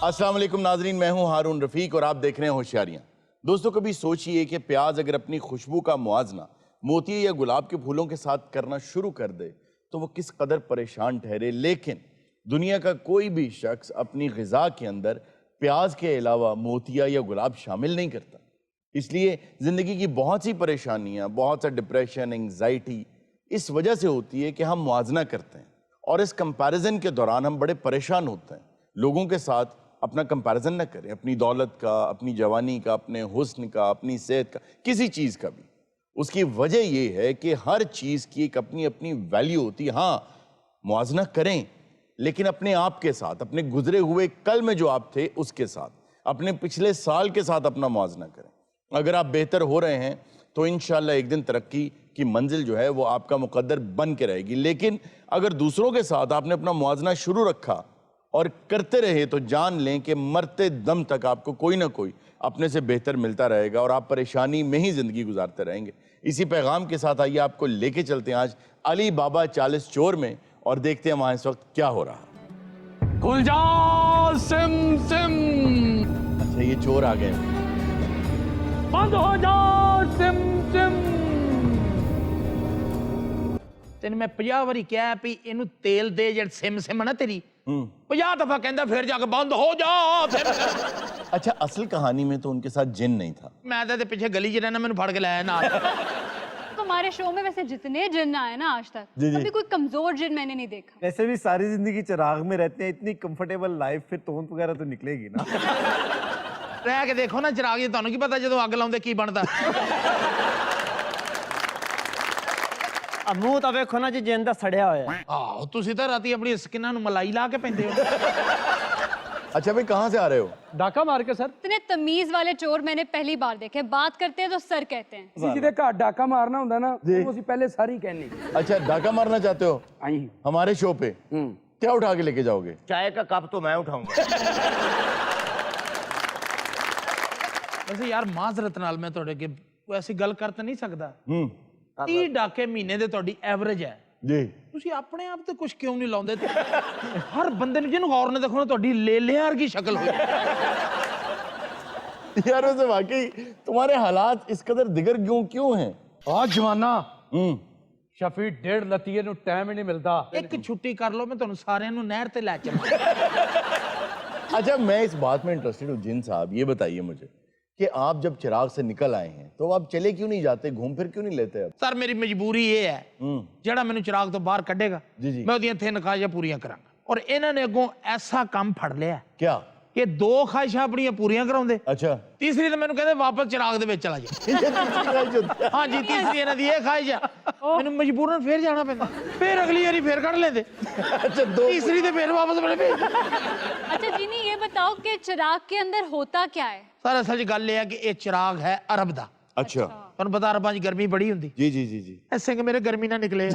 अस्सलाम वालेकुम नाजरीन, मैं हूं हारून रफीक और आप देख रहे हैं होशियारियां। दोस्तों, कभी सोचिए कि प्याज अगर अपनी खुशबू का मुआजना मोती या गुलाब के फूलों के साथ करना शुरू कर दे तो वो किस कदर परेशान ठहरे। लेकिन दुनिया का कोई भी शख्स अपनी ग़िज़ा के अंदर प्याज के अलावा मोतिया या गुलाब शामिल नहीं करता। इसलिए ज़िंदगी की बहुत सी परेशानियाँ, बहुत सा डिप्रेशन, एंग्जाइटी इस वजह से होती है कि हम मुआजना करते हैं और इस कंपैरिजन के दौरान हम बड़े परेशान होते हैं। लोगों के साथ अपना कंपैरिजन न करें, अपनी दौलत का, अपनी जवानी का, अपने हुस्न का, अपनी सेहत का, किसी चीज़ का भी। उसकी वजह ये है कि हर चीज़ की एक अपनी अपनी वैल्यू होती है। हाँ, मुआजना करें लेकिन अपने आप के साथ, अपने गुजरे हुए कल में जो आप थे उसके साथ, अपने पिछले साल के साथ अपना मुआजना करें। अगर आप बेहतर हो रहे हैं तो इंशाल्लाह एक दिन तरक्की की मंजिल जो है वो आपका मुकद्दर बन के रहेगी। लेकिन अगर दूसरों के साथ आपने अपना मुआजना शुरू रखा और करते रहे तो जान लें कि मरते दम तक आपको कोई ना कोई अपने से बेहतर मिलता रहेगा और आप परेशानी में ही ज़िंदगी गुजारते रहेंगे। इसी पैगाम के साथ आइए आपको लेके चलते हैं आज अली बाबा 40 चोर में और देखते हैं वहाँ इस वक्त क्या हो रहा है। खुल जा सिम सिम। अच्छा, ये चोर आ गए। बंद हो जा सिम सिम। तेन मैं 50 वारी कहा भी इनू तेल दे जेड़ सिम सिम ना तेरी 50 दफा कहंदा फिर जाके बंद हो जा सिम सिम। अच्छा, असल कहानी में तो उनके साथ जिन नहीं था। मैं तो पीछे गली च रहना, मैंने फड़ के लाया ना। हमारे शो में वैसे जितने जिन आए ना आज तक, कभी कोई कमजोर जिन मैंने नहीं देखा। वैसे भी सारी जिंदगी चिराग में रहते हैं, इतनी कंफर्टेबल लाइफ, फिर तोन वगैरह तो निकलेगी ना। रह के देखो ना चिराग जी, तुहानू की पता जो अग लाउंदे की बनदा। अब मुंह तो वेखो ना जी जिंदा सड़िया होया है। आहो, तुसी तो राती अपनी स्किਨਾਂ ਨੂੰ मलाई ला के पैंदे हो। अच्छा भाई, कहाँ से आ रहे हो? डाका मार के सर। इतने तमीज वाले चोर मैंने पहली बार देखे। बात करते हैं तो सर कहते हैं। किसी के घर डाका मारना होता ना तो उसी पहले सारी कहनी। अच्छा, डाका मारना चाहते हो आई हमारे शो पे? क्या उठा के लेके जाओगे? चाय का कप तो मैं उठाऊंगा। वैसे यार माजरत नाल मैं ਤੁਹਾਡੇ ਅੱਗੇ ऐसी गल कर तो नहीं सकदा। 30 डाके महीने ਦੇ ਤੁਹਾਡੀ ਐਵਰੇਜ ਹੈ जी। ਤੁਸੀਂ ਆਪਣੇ ਆਪ ਤੇ ਕੁਝ ਕਿਉਂ ਨਹੀਂ ਲਾਉਂਦੇ? ਹਰ ਬੰਦੇ ਨੂੰ ਜਿਹਨੂੰ ਗੌਰ ਨਾਲ ਦੇਖੋ ਨਾ ਤੁਹਾਡੀ ਲੇਲਿਆਂ ਵਰਗੀ ਸ਼ਕਲ ਹੋਈ। यार वैसे वाकई तुम्हारे हालात इस कदर दिगर क्यों हैं? आज जमाना शफी 1.5 लतीये ਨੂੰ टाइम ही नहीं मिलता। ਇੱਕ ਛੁੱਟੀ ਕਰ ਲਓ, ਮੈਂ ਤੁਹਾਨੂੰ ਸਾਰਿਆਂ ਨੂੰ ਨਹਿਰ ਤੇ ਲੈ ਚੱਲਾਂ। अच्छा, मैं इस बात में इंटरेस्टेड हूँ जिन साहब, ये बताइए मुझे कि आप जब चिराग से निकल आए हैं तो आप चले क्यों नहीं जाते, घूम फिर क्यों नहीं लेते? अब ਸਰ ਮੇਰੀ ਮਜਬੂਰੀ ਇਹ ਹੈ, ਜਿਹੜਾ ਮੈਨੂੰ ਚਿਰਾਗ ਤੋਂ ਬਾਹਰ ਕੱਢੇਗਾ ਜੀ ਜੀ। ਮੈਂ ਉਹਦੀਆਂ 3 ਖਾਹਿਸ਼ਾਂ ਪੂਰੀਆਂ ਕਰਾਂਗਾ। ਔਰ ਇਹਨਾਂ ਨੇ ਅੱਗੋਂ ਐਸਾ ਕੰਮ ਫੜ ਲਿਆ क्या? ਕਿ 2 ਖਾਹਿਸ਼ਾਂ ਆਪਣੀਆਂ ਪੂਰੀਆਂ ਕਰਾਉਂਦੇ, अच्छा। ਤੀਸਰੀ ਤਾਂ ਮੈਨੂੰ ਕਹਿੰਦੇ ਵਾਪਸ ਚਿਰਾਗ ਦੇ ਵਿੱਚ ਚਲਾ ਜਾ। ਹਾਂ ਜੀ, ਤੀਸਰੀ ਇਹਨਾਂ ਦੀ ਇਹ ਖਾਹਿਸ਼ ਆ, ਮੈਨੂੰ ਮਜਬੂਰਨ ਫੇਰ ਜਾਣਾ ਪੈਂਦਾ, ਫੇਰ ਅਗਲੀ ਵਾਰੀ ਫੇਰ ਕੱਢ ਲੈਂਦੇ। अच्छा, दो तीसरी तो फिर वापस मैंने भेज। अच्छा जीनी, ये बताओ कि चिराग के अंदर होता क्या है? सर असल च गल है कि ये चिराग है अरब दा। अच्छा। तुहानू पता अरबां च गर्मी बड़ी हुंदी। जी जी जी जी। ऐसे कि मेरे गर्मी ना निकले।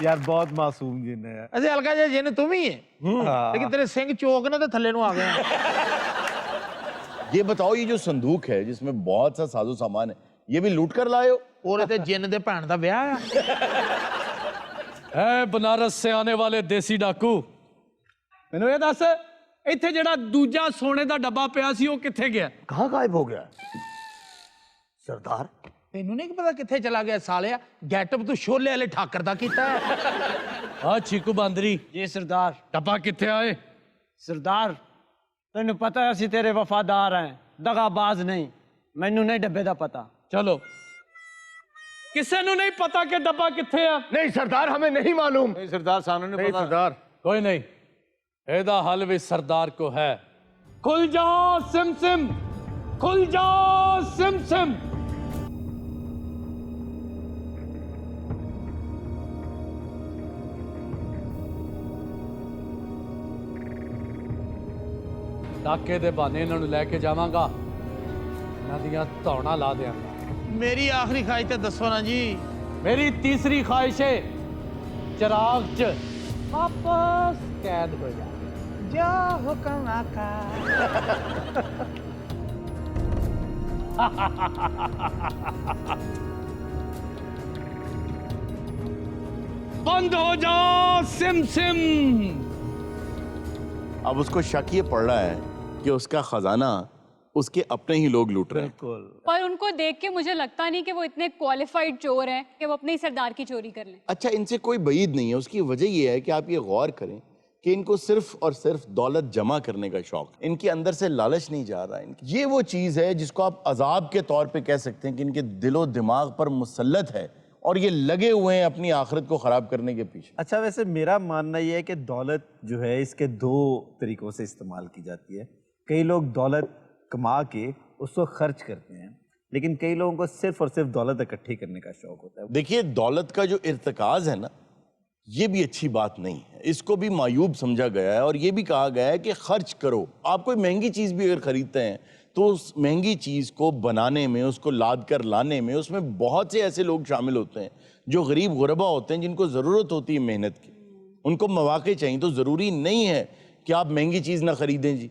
यार बहुत मासूम जिन है। ऐसे हल्का जिहा जिन तुम ही है, लेकिन तेरे सिंह चोक ना तो थल्ले नु आ गए। ये बताओ, ये जो संदूक है जिसमें बहुत सा साजो सामान है, ये भी लूट कर लाए हो? और ते जिन दे भैन दा ब्याह है बनारस से आने वाले देसी डाकू। मैनू ये दस, इत्थे जेड़ा दूजा सोने दा डब्बा पिया सी वो कित्थे गया? कहाँ गायब हो गया सरदार? तेनू नहीं पता कित्थे चला गया सालिया? गेटअप तू शोले वाले ठाकर दा कीता है। हाँ चीकू बांदरी, जी सरदार। डब्बा कित्थे आए? सरदार तेन पता है असी तेरे वफादार हैं, दगाबाज नहीं। मैनू नहीं डब्बे दा पता। चलो, किसे नु नहीं पता कि डब्बा कित्थे है? नहीं सरदार, हमें नहीं मालूम। नहीं सरदार, सानू नहीं पता। सरदार कोई नहीं, एदा हल भी सरदार को है। खुल जाओ सिम सिम, खुल जाओ सिम सिम। डाके दे बहाने इन्हां नूं लैके जावांगा, इन्हां दियां धौणां ला देवांगा। मेरी आखिरी ख्वाहिश तो दसो ना जी। मेरी तीसरी ख्वाहिश है चिराग च वापस कैद हो जाए। जा हुक्म आका। बंद हो जाओ सिम सिम। अब उसको शक ये पड़ रहा है कि उसका खजाना उसके अपने ही लोग लूट रहे हैं। पर उनको देख के मुझे लगता नहीं कि वो इतने क्वालिफाइड चोर हैं कि वो अपने ही सरदार की चोरी कर लें। अच्छा, इनसे कोई बईद नहीं है। उसकी वजह ये है कि आप ये गौर करें कि इनको सिर्फ और सिर्फ दौलत जमा करने का शौक, इनके अंदर से लालच नहीं जा रहा है। ये वो चीज़ है जिसको आप अजाब के तौर पे कह सकते हैं कि इनके दिलो दिमाग पर मुसल्लत है और ये लगे हुए हैं अपनी आखिरत को ख़राब करने के पीछे। अच्छा, वैसे मेरा मानना ये है कि दौलत जो है इसके दो तरीक़ों से इस्तेमाल की जाती है। कई लोग दौलत कमा के उसको खर्च करते हैं, लेकिन कई लोगों को सिर्फ और सिर्फ दौलत इकट्ठी करने का शौक होता है। देखिए, दौलत का जो इर्तिकाज़ है ना, ये भी अच्छी बात नहीं है। इसको भी मायूब समझा गया है और ये भी कहा गया है कि खर्च करो। आप कोई महंगी चीज़ भी अगर ख़रीदते हैं तो उस महंगी चीज़ को बनाने में, उसको लाद कर लाने में, उसमें बहुत से ऐसे लोग शामिल होते हैं जो गरीब गुरबा होते हैं, जिनको ज़रूरत होती है मेहनत की, उनको मौक़े चाहिए। तो ज़रूरी नहीं है कि आप महंगी चीज़ ना ख़रीदें जी।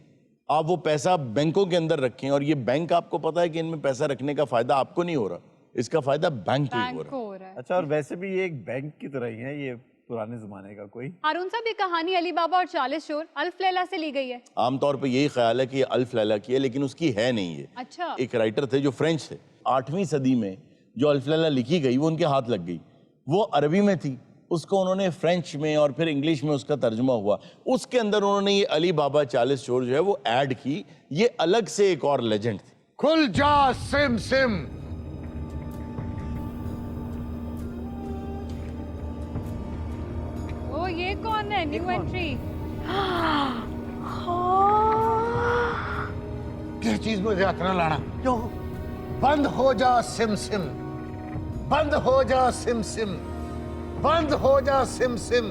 आप वो पैसा बैंकों के अंदर रखें, और ये बैंक आपको पता है कि इनमें पैसा रखने का फ़ायदा आपको नहीं हो रहा, इसका फ़ायदा बैंक को ही हो रहा है। अच्छा, और वैसे भी ये एक बैंक की तरह ही है, ये पुराने ज़माने का कोई। हारून साहब, ये कहानी अली बाबा और 40 चोर अल्फ लैला से ली गई है। आमतौर पे यही ख्याल है कि ये अल्फ लैला की है, लेकिन उसकी है नहीं है। अच्छा। एक राइटर थे जो फ्रेंच थे, 8वीं सदी में जो अल्फ लैला लिखी गई वो उनके हाथ लग गई। वो अरबी में थी, उसको उन्होंने फ्रेंच में और फिर इंग्लिश में उसका तर्जुमा हुआ। उसके अंदर उन्होंने ये अली बाबा 40 चोर जो है वो ऐड की। ये अलग से एक और लेजेंड थी। खुल जा सिम सिम, ओ ये कौन है? New entry. किस चीज में हाथ ना लाना। क्यों? बंद हो जा सिम सिम, बंद हो जा सिम सिम, बंद हो जा सिम सिम।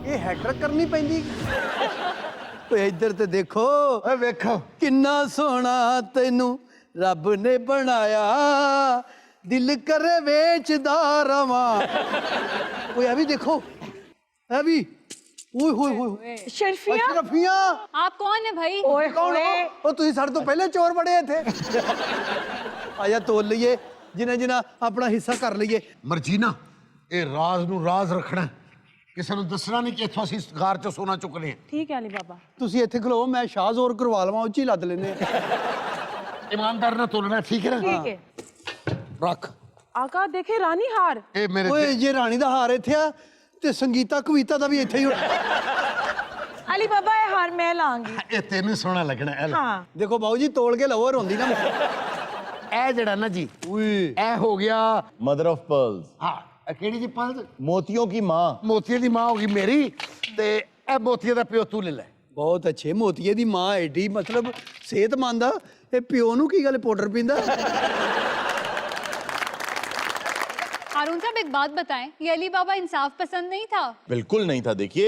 ये हैकर करनी पैंदी। ਓਏ ਇੱਧਰ ਤੇ ਦੇਖੋ, ਓਏ ਵੇਖੋ ਕਿੰਨਾ ਸੋਹਣਾ ਤੈਨੂੰ ਰੱਬ ਨੇ ਬਣਾਇਆ, ਦਿਲ ਕਰੇ ਵੇਚਦਾ ਰਵਾਂ। ਓਏ ਆ ਵੀ ਦੇਖੋ, ਆ ਵੀ ਓਏ ਹੋਏ ਹੋਏ शर्फिया, ਸ਼ਰਫੀਆਂ। आप कौन है भाई? ਕੌਣ ਹੋ? ਉਹ ਤੁਸੀਂ ਸਾਡੇ ਤੋਂ ਪਹਿਲੇ ਚੋਰ ਬੜੇ ਇੱਥੇ। ਆਜਾ ਤੋਲ ਲਈਏ, ਜਿਨਾ ਜਿਨਾ ਆਪਣਾ ਹਿੱਸਾ ਕਰ ਲਈਏ। ਮਰਜੀਨਾ, ਇਹ ਰਾਜ਼ ਨੂੰ ਰਾਜ਼ ਰੱਖਣਾ, ਕਿਸੇ ਨੂੰ ਦੱਸਣਾ ਨਹੀਂ ਕਿ ਇੱਥੋਂ ਅਸੀਂ ਗਾਰ ਚੋਂ ਸੋਨਾ ਚੁੱਕਨੇ ਆ। ठीक है अली बाबा। ਤੁਸੀਂ ਇੱਥੇ ਖਲੋ, ਮੈਂ ਸ਼ਾਹ ਜ਼ੋਰ ਕਰਵਾ ਲਵਾਂ, ਉੱਚੀ ਲੱਦ ਲੈਨੇ। ईमानदार ना तोलना, ठीक है ना? ठीक है। रख। आका देखे रानी हार। ए मेरे ਓਏ ਜੇ ਰਾਣੀ ਦਾ ਹਾਰ ਇੱਥੇ ਆ ਤੇ ਸੰਗੀਤਾ ਕਵਿਤਾ ਦਾ ਵੀ ਇੱਥੇ ਹੀ ਹੋਣਾ। अली बाबा ये हार मैं लाऊंगी। ए तेनू सोना लगना है। हाँ। ਦੇਖੋ ਬਾਊ ਜੀ, ਤੋਲ ਕੇ ਲਵੋ, ਰੋਂਦੀ ਨਾ। ए जड़ा ना जी, ए हो गया मदर ऑफ पर्ल्स, हाँ, केड़ी जी पल्स? मोतियों की माँ। मोतिये दी माँ होगी मेरी, ते ए मोतिये दा प्यो तू ले ले। ਬਹੁਤ ਅੱਛੇ। ਮੋਤੀਏ ਦੀ ਮਾਂ ਐਡੀ ਮਤਲਬ ਸਿਹਤਮੰਦ ਆ, ਇਹ ਪਿਓ ਨੂੰ ਕੀ ਗੱਲ ਪਾਊਡਰ ਪੀਂਦਾ। हारून साहब, एक बात बताएं, ये अली बाबा इंसाफ पसंद नहीं था? बिल्कुल नहीं था। देखिए,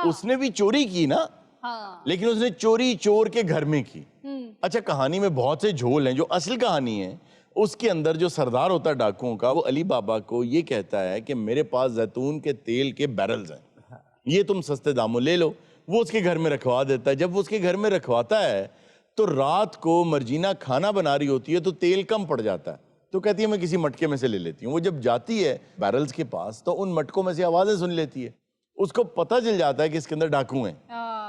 उसने भी चोरी की ना, हाँ। लेकिन उसने चोरी चोर के घर में की। अच्छा, कहानी में बहुत से झोल हैं। जो असल कहानी है उसके अंदर जो सरदार होता है डाकुओं का, वो अली बाबा को ये कहता है कि मेरे पास जैतून के तेल के बैरल्स हैं, ये तुम सस्ते दामों ले लो। वो उसके घर में रखवा देता है। जब वो उसके घर में रखवाता है तो रात को मर्जीना खाना बना रही होती है तो तेल कम पड़ जाता है, तो कहती है मैं किसी मटके में से ले लेती हूँ। वो जब जाती है बैरल्स के पास तो उन मटकों में से आवाज़ें सुन लेती है। उसको पता चल जाता है कि इसके अंदर डाकू हैं।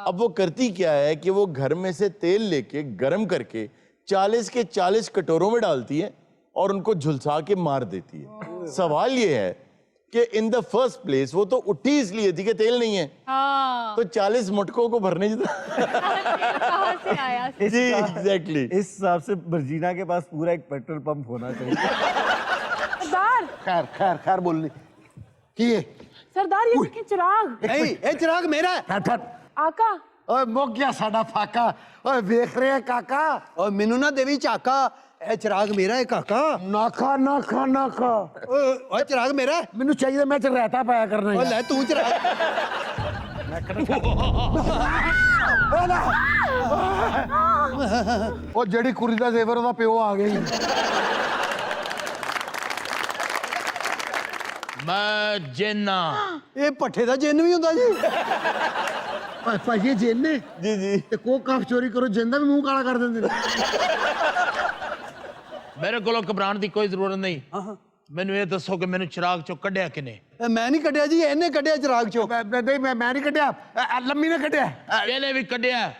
अब वो करती क्या है कि वो घर में से तेल लेके गर्म करके 40 के 40 कटोरों में डालती है और उनको झुलसा के मार देती है। सवाल ये है कि इन द फर्स्ट प्लेस वो तो उठी इसलिए थी कि तेल नहीं है, हाँ। तो 40 मटकों को भरने जितना। कहाँ से आया? जी एग्जैक्टली। इस हिसाब से मर्जीना के पास पूरा एक पेट्रोल पंप होना चाहिए। सरदार, खैर खैर खैर बोलनी की है? सरदार ये देखें चिराग। ਨਹੀਂ, ਇਹ ਚਿਰਾਗ ਮੇਰਾ ਹੈ। ठहर ठहर। आका ओए मुक गया साडा फाका। ओए देख रहे हैं काका? ਓਏ ਮੈਨੂੰ ਨਾ ਦੇਵੀ ਝਾਕਾ, ਇਹ ਚਿਰਾਗ ਮੇਰਾ ਹੈ ਕਾਕਾ। नाखा नाखा नाखा। ਓਏ ਚਿਰਾਗ ਮੇਰਾ ਹੈ। मैनू चाहिए मैं च रहता पाया करना। ਓਏ ਲੈ ਤੂੰ ਚਿਰਾਗ। ਉਹ ਜਿਹੜੀ ਕੁੜੀ ਦਾ ਜ਼ੇਵਰ ਉਹਦਾ ਪਿਓ ਆ ਗਿਆ ਜੀ। ਮੈਂ ਜਿੰਨਾ। ਇਹ ਪੱਠੇ ਦਾ ਜਿੰਨ ਵੀ ਹੁੰਦਾ ਜੀ। ਭਾਜੀ ਜਿੰਨੇ जी जी। ਤੇ ਕੋ ਕਾਫ ਚੋਰੀ ਕਰੋ ਜਿੰਦਾ ਵੀ ਮੂੰਹ ਕਾਲਾ ਕਰ ਦਿੰਦੇ ਨੇ। ਮੇਰੇ ਕੋਲੋਂ ਘਬਰਾਉਣ ਦੀ ਕੋਈ ਜ਼ਰੂਰਤ ਨਹੀਂ। ਮੈਨੂੰ ਇਹ ਦੱਸੋ ਕਿ ਮੈਨੂੰ ਚਿਰਾਗ ਚੋਂ ਕੱਢਿਆ ਕਿਨੇ? ਇਹ ਮੈਂ ਨਹੀਂ ਕੱਢਿਆ ਜੀ, ਇਹਨੇ ਕੱਢਿਆ ਚਿਰਾਗ ਚੋਂ। ਨਹੀਂ ਮੈਂ ਨਹੀਂ ਕੱਢਿਆ, ਲੰਮੀ ਨੇ ਕੱਢਿਆ। ਇਹਨੇ ਵੀ ਕੱਢਿਆ।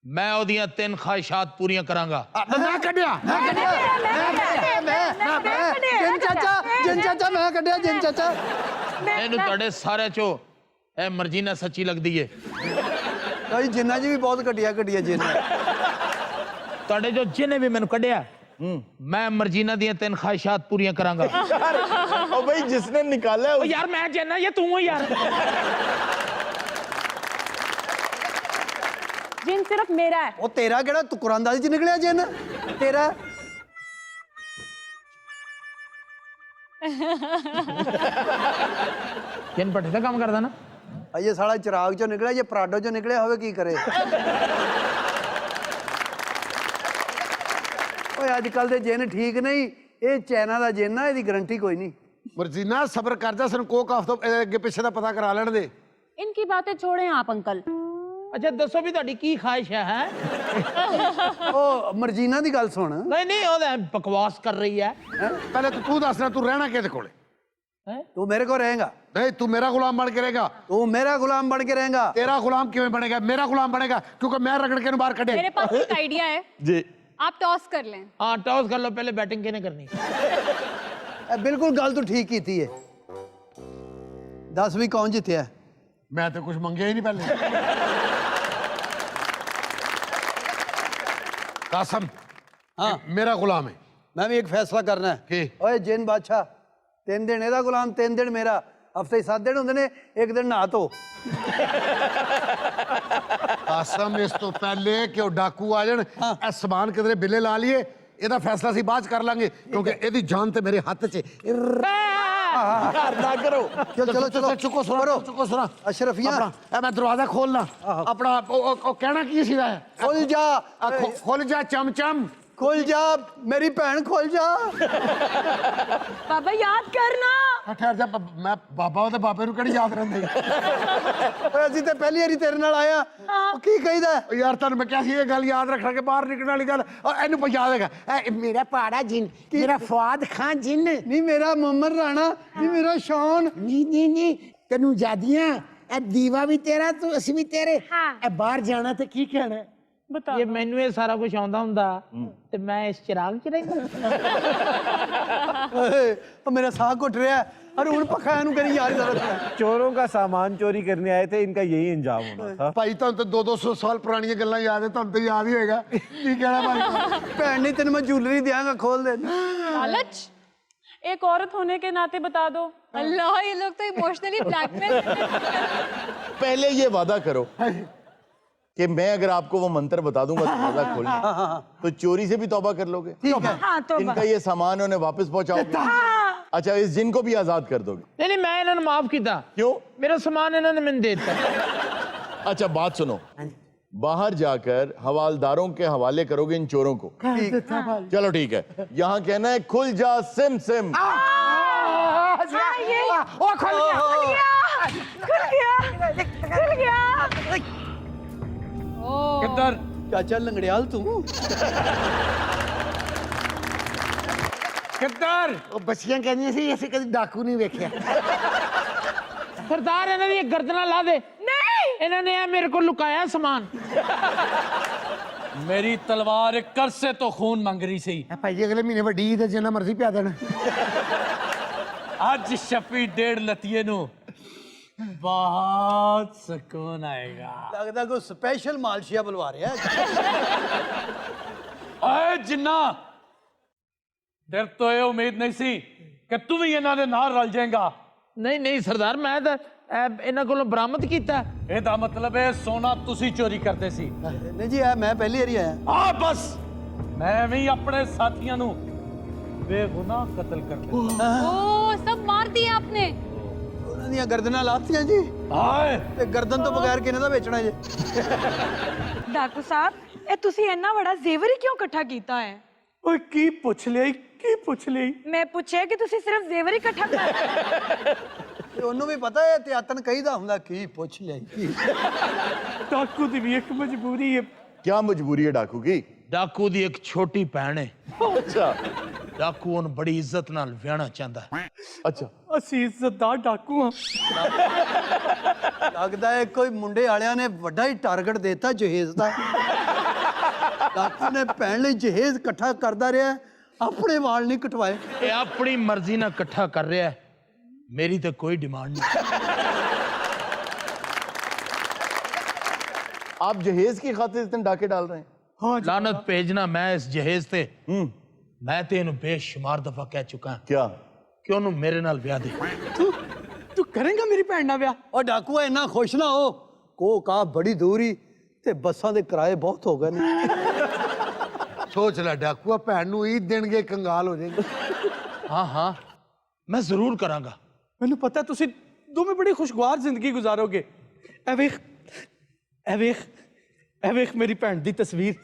मैं ओदियां 3 ख्वाहिशात पूरियां करांगा मैं कढ़िया ਜਿਨ ਚਾਚਾ ਮੈਂ ਕੱਢਿਆ ਜਿਨ ਚਾਚਾ ਇਹਨੂੰ ਤੁਹਾਡੇ ਸਾਰੇ ਚੋਂ ਇਹ ਮਰਜੀਨਾ ਸੱਚੀ ਲੱਗਦੀ ਏ ਭਾਈ ਜਿੰਨਾ ਜੀ ਵੀ ਬਹੁਤ ਘਟਿਆ ਜਿੰਨ ਤੁਹਾਡੇ ਜੋ ਜਿਹਨੇ ਵੀ ਮੈਨੂੰ ਕੱਢਿਆ ਮੈਂ ਮਰਜੀਨਾ ਦੀਆਂ 3 ख्वाहिशात पूरियां करांगा ओ भाई जिसने निकाला है ओ यार मैं जिन्न या तू हो यार जिन सिर्फ मेरा है। ਉਹ ਤੇਰਾ ਕਿਹੜਾ ਤੂੰ ਕੁਰਾਨਦਾਜ਼ੀ ਚ ਨਿਕਲਿਆ ਜਿੰਨ ਤੇਰਾ ਜਿੰਨ ਪੱਠੇ ਦਾ ਕੰਮ ਕਰਦਾ ਨਾ ਅਜੇ ਸਾਲਾ ਚਿਰਾਗ ਚੋਂ ਨਿਕਲਿਆ ਜੇ ਪਰਾਡੋ ਚੋਂ ਨਿਕਲਿਆ ਹੋਵੇ ਕੀ ਕਰੇ ਓਏ ਅੱਜ ਕੱਲ ਦੇ ਜਿੰਨ ਠੀਕ ਨਹੀਂ ਇਹ ਚਾਈਨਾ ਦਾ ਜਿੰਨ ਆ ਇਹਦੀ ਗਾਰੰਟੀ ਕੋਈ ਨਹੀਂ ਮਰਜ਼ੀਨਾ ਸਬਰ ਕਰ ਜਾ ਸਾਨੂੰ ਕੋਕ ਆਫ ਤੋਂ ਅੱਗੇ ਪਿੱਛੇ ਦਾ ਪਤਾ ਕਰਾ ਲੈਣ ਦੇ इनकी बातें छोड़ें आप अंकल। ਅੱਛਾ ਦੱਸੋ ਵੀ ਤੁਹਾਡੀ ਕੀ ਖਾਹਿਸ਼ ਹੈ ਉਹ ਮਰਜੀਨਾ ਦੀ ਗੱਲ ਸੁਣ ਨਹੀਂ ਨਹੀਂ ਉਹ ਤਾਂ ਬਕਵਾਸ ਕਰ ਰਹੀ ਹੈ ਪਹਿਲੇ ਤੂੰ ਦੱਸਣਾ ਤੂੰ ਰਹਿਣਾ ਕਿਹਦੇ ਕੋਲੇ ਤੂੰ ਮੇਰੇ ਕੋਲ ਰਹੇਗਾ ਨਹੀਂ ਤੂੰ ਮੇਰਾ ਗੁਲਾਮ ਬਣ ਕੇ ਰਹੇਗਾ ਤੂੰ ਮੇਰਾ ਗੁਲਾਮ ਬਣ ਕੇ ਰਹੇਗਾ तेरा गुलाम क्यों बनेगा मेरा गुलाम बनेगा क्योंकि मैं रगड़ के बाहर कटे मेरे पास एक आइडिया है जी आप टॉस कर लें। ਹਾਂ ਟੌਸ ਕਰ ਲਓ ਪਹਿਲੇ ਬੈਟਿੰਗ ਕਿਹਨੇ ਕਰਨੀ ਇਹ ਬਿਲਕੁਲ ਗੱਲ ਤੂੰ ਠੀਕ ਕੀਤੀ ਹੈ ਦੱਸ ਵੀ ਕੌਣ ਜਿੱਤਿਆ मैं तो कुछ मंगे ही नहीं पहले कासम हाँ मेरा गुलाम है मैं भी एक फैसला करना है की? ओए जिन बादशाह 3 दिन ਇਹਦਾ ਗੁਲਾਮ 3 ਦਿਨ ਮੇਰਾ ਹਫਤੇ 7 ਦਿਨ ਹੁੰਦੇ ਨੇ ਇੱਕ ਦਿਨ ਨਹਾ ਧੋ कासम इस तो पहले कि वो डाकू आ जान ए समान किधरे बिल्ले ला लिए ਇਹਦਾ ਫੈਸਲਾ ਅਸੀਂ ਬਾਅਦ ਚ ਕਰ ਲਾਂਗੇ ਕਿਉਂਕਿ ਇਹਦੀ ਜਾਨ ਤੇ ਮੇਰੇ ਹੱਥ 'ਚ ना करो ਚਲੋ ਚੁੱਕੋ ਸੁਣਾ ਅਸ਼ਰਫੀਆਂ ਆਪਣਾ ਇਹ ਮੈਂ ਦਰਵਾਜ਼ਾ ਖੋਲਣਾ ਆਪਣਾ ਉਹ ਕਹਿਣਾ ਕੀ ਸੀ ਦਾ ਖੁੱਲ ਜਾ ਖੁੱਲ ਜਾ ਚਮਚਮ ਖੁੱਲ ਜਾ ਮੇਰੀ ਭੈਣ ਖੁੱਲ ਜਾ बाबा याद करना। ਠਹਿਰ ਜਾ ਮੈਂ ਬਾਬਾ ਉਹਦੇ ਬਾਬੇ ਨੂੰ ਕਿਹੜੀ ਯਾਦ ਰਹਿੰਦੇ ਓਏ ਅਸੀਂ ਤੇ ਪਹਿਲੀ ਵਾਰੀ ਤੇਰੇ ਨਾਲ ਆਇਆ ਉਹ ਕੀ ਕਹੀਦਾ ਯਾਰ ਤੁਹਾਨੂੰ ਮੈਂ ਕਿਹਾ ਸੀ ਇਹ ਗੱਲ ਯਾਦ ਰੱਖਣਾ ਕਿ ਬਾਹਰ ਨਿਕਲਣ ਵਾਲੀ ਗੱਲ ਇਹਨੂੰ ਪਾ ਯਾਦ ਹੈਗਾ ਮੇਰਾ ਪਾੜਾ ਜਿੰਨ ਮੇਰਾ ਫੁਆਦ ਖਾਨ ਜਿੰਨ ਨਹੀਂ ਮੇਰਾ ਮੁਹੰਮਦ ਰਾਣਾ ਨਹੀਂ ਮੇਰਾ ਸ਼ਾਨ ਨਹੀਂ ਤੈਨੂੰ ਜਾਦੀਆਂ ਇਹ ਦੀਵਾ ਵੀ ਤੇਰਾ ਤੂੰ ਅਸੀਂ ਵੀ ਤੇਰੇ ਇਹ ਬਾਹਰ ਜਾਣਾ ਤੇ ਕੀ ਕਹਿਣਾ ਬਤਾ ਇਹ ਮੈਨੂੰ ਇਹ ਸਾਰਾ ਕੁਝ ਆਉਂਦਾ ਹੁੰਦਾ ਤੇ ਮੈਂ ਇਸ ਚਿਰਾਗ 'ਚ ਰਹਿੰਦਾ ਓਏ ਉਹ ਮੇਰਾ ਸਾਹ ਘੁੱਟ ਰਿਹਾ अरे उन पखा करी यार चोरों का सामान चोरी करने आए थे इनका यही अंजाम होना था भाई तुम तो 200 साल पुरानी गल्लां याद है तुम तो याद ही होएगा की कहना भाई भैन नहीं तेन मैं ज्वेलरी देंगा खोल दे लालच एक औरत होने के नाते बता दो। अल्लाह ये लोग तो इमोशनली ब्लैकमेल पहले ये वादा करो कि मैं अगर आपको वो मंत्र बता दूंगा दरवाजा खोलने तो चोरी से भी तौबा कर लोगे ठीक है हाँ तो इनका ये सामान उन्हें वापस पहुंचाओगे अच्छा इस जिन को भी आजाद कर दोगे नहीं नहीं मैं इन्होंने माफ किया क्यों मेरा सामान इन्होंने मैंने दे दिया अच्छा बात सुनो बाहर जाकर हवालदारों के हवाले करोगे इन चोरों को चलो ठीक है यहाँ कहना है खुल जा सिम सिम खुल गया। किधर चाचा लंगड़ियाल तू किधर ਉਹ ਬੱਚੀਆਂ ਕਹਿੰਦੀਆਂ ਸੀ ਅਸੀਂ ਕਦੀ ਡਾਕੂ ਨਹੀਂ ਵੇਖਿਆ सरदार इन्होंने ये गर्दना ला दे नहीं इन्होंने मेरे को लुकाया सामान मेरी तलवार कर से तो खून मंग रही सी ਭਾਈ ਅਗਲੇ ਮਹੀਨੇ ਵੱਡੀ ਈਦ ਜਿੰਨਾ ਮਰਜ਼ੀ ਪਿਆ ਦੇਣਾ आज शफी 1.5 लतिये नु बहुत सुकून आएगा लगता कोई स्पेशल मालशिया बुलवा रहा है आए जिन्ना डर तो ये उम्मीद नहीं सी कि तू भी इन्हां दे नाल रल जाएगा नहीं नहीं सरदार मैं तो इन्हों को बरामद किया ਇਹਦਾ ਮਤਲਬ ਹੈ ਸੋਨਾ ਤੁਸੀਂ ਚੋਰੀ ਕਰਦੇ ਸੀ नहीं जी मैं पहली बारी आया ਆ ਬਸ ਮੈਂ ਵੀ ਆਪਣੇ ਸਾਥੀਆਂ ਨੂੰ ਬੇਗੁਨਾਹ ਕਤਲ ਕਰ ਦਿੱਤਾ ओ सब मार दिए आपने ਉਹਨਾਂ ਦੀਆਂ ਗਰਦਨਾਂ ਲਾਤੀਆਂ ਜੀ ਹਾਏ ਤੇ ਗਰਦਨ ਤੋਂ ਬਗੈਰ ਕਿਹਨੇ ਦਾ ਵੇਚਣਾ ਜੇ ਡਾਕੂ ਸਾਹਿਬ ਇਹ ਤੁਸੀਂ ਇੰਨਾ ਵੱਡਾ ਜ਼ੇਵਰ ਹੀ ਕਿਉਂ ਇਕੱਠਾ ਕੀਤਾ ਹੈ? ਓਏ ਕੀ ਪੁੱਛ ਲਈ ਮੈਂ ਪੁੱਛਿਆ ਕਿ ਤੁਸੀਂ ਸਿਰਫ ਜ਼ੇਵਰ ਹੀ ਇਕੱਠਾ ਕਰ ਤੇ ਉਹਨੂੰ ਵੀ ਪਤਾ ਹੈ ਤੇ ਆਤਨ ਕਹੀਦਾ ਹੁੰਦਾ ਕੀ ਪੁੱਛ ਲਿਆ ਕੀ ਡਾਕੂ ਦੀ ਵੀ ਇੱਕ ਮਜਬੂਰੀ ਹੈ क्या मजबूरी है डाकू की डाकू दी एक छोटी भैन है अच्छा डाकू उन बड़ी इज्जत नाल विआहना चाहता है अच्छा ਅਸੀਂ ਇੱਜ਼ਤਦਾਰ ਡਾਕੂ ਹਾਂ ਲੱਗਦਾ ਹੈ ਕੋਈ ਮੁੰਡੇ ਵਾਲਿਆਂ ਨੇ ਵੱਡਾ ਹੀ ਟਾਰਗੇਟ ਦਿੱਤਾ ਜਹੇਜ਼ ਦਾ ਡਾਕੂ ਨੇ ਭੈਣ ਲਈ ਜਹੇਜ਼ ਇਕੱਠਾ ਕਰਦਾ ਰਿਹਾ, ਆਪਣੇ ਵਾਲ ਨਹੀਂ ਕਟਵਾਏ। ਇਹ ਆਪਣੀ ਮਰਜ਼ੀ ਨਾਲ ਇਕੱਠਾ ਕਰ ਰਿਹਾ ਹੈ, ਮੇਰੀ ਤਾਂ ਕੋਈ ਡਿਮਾਂਡ ਨਹੀਂ। आप जहेज की खातिर इतने डाके डाल रहे हैं? हाँ ਲਾਨਤ ਭੇਜਣਾ ਮੈਂ ਇਸ ਜਹੇਜ਼ ਤੇ। ਮੈਂ ਤੇ ਇਹਨੂੰ ਬੇਸ਼ੁਮਾਰ ਦਫਾ ਕਹਿ ਚੁੱਕਾ क्या? ਕਿ ਉਹਨੂੰ ਮੇਰੇ ਨਾਲ ਵਿਆਹ ਦੇ। ਤੂੰ ਕਰੇਂਗਾ ਮੇਰੀ ਭੈਣ ਨਾਲ ਵਿਆਹ? ਉਹ ਡਾਕੂ ਇੰਨਾ ਖੁਸ਼ ਨਾ ਹੋ, ਕੋ ਕਾ ਬੜੀ ਦੂਰੀ ਤੇ ਬੱਸਾਂ ਦੇ ਕਿਰਾਏ ਬਹੁਤ ਹੋ ਗਏ ਨੇ। ਸੋਚ ਲੈ ਡਾਕੂਆ, ਭੈਣ ਨੂੰ ਈਦ ਦੇਣਗੇ, ਕੰਗਾਲ ਹੋ ਜਾਏਗੀ। ਹਾਂ ਹਾਂ ਮੈਂ ਜ਼ਰੂਰ ਕਰਾਂਗਾ। ਮੈਨੂੰ ਪਤਾ ਤੁਸੀਂ ਦੋਵੇਂ ਬੜੀ ਖੁਸ਼ਗਵਾਰ ਜ਼ਿੰਦਗੀ ਗੁਜ਼ਾਰੋਗੇ। ਐ ਵੇਖ, ਐ ਵੇਖ, ਐ ਵੇਖ ਮੇਰੀ ਭੈਣ ਦੀ ਤਸਵੀਰ।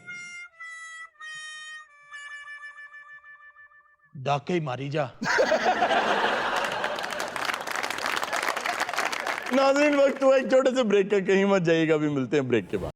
ਡਾਕੇ ਹੀ ਮਾਰੀ ਜਾ। नाज़रीन, वक्त हुआ एक छोटे से ब्रेक का, कहीं मत जाइएगा, अभी मिलते हैं ब्रेक के बाद।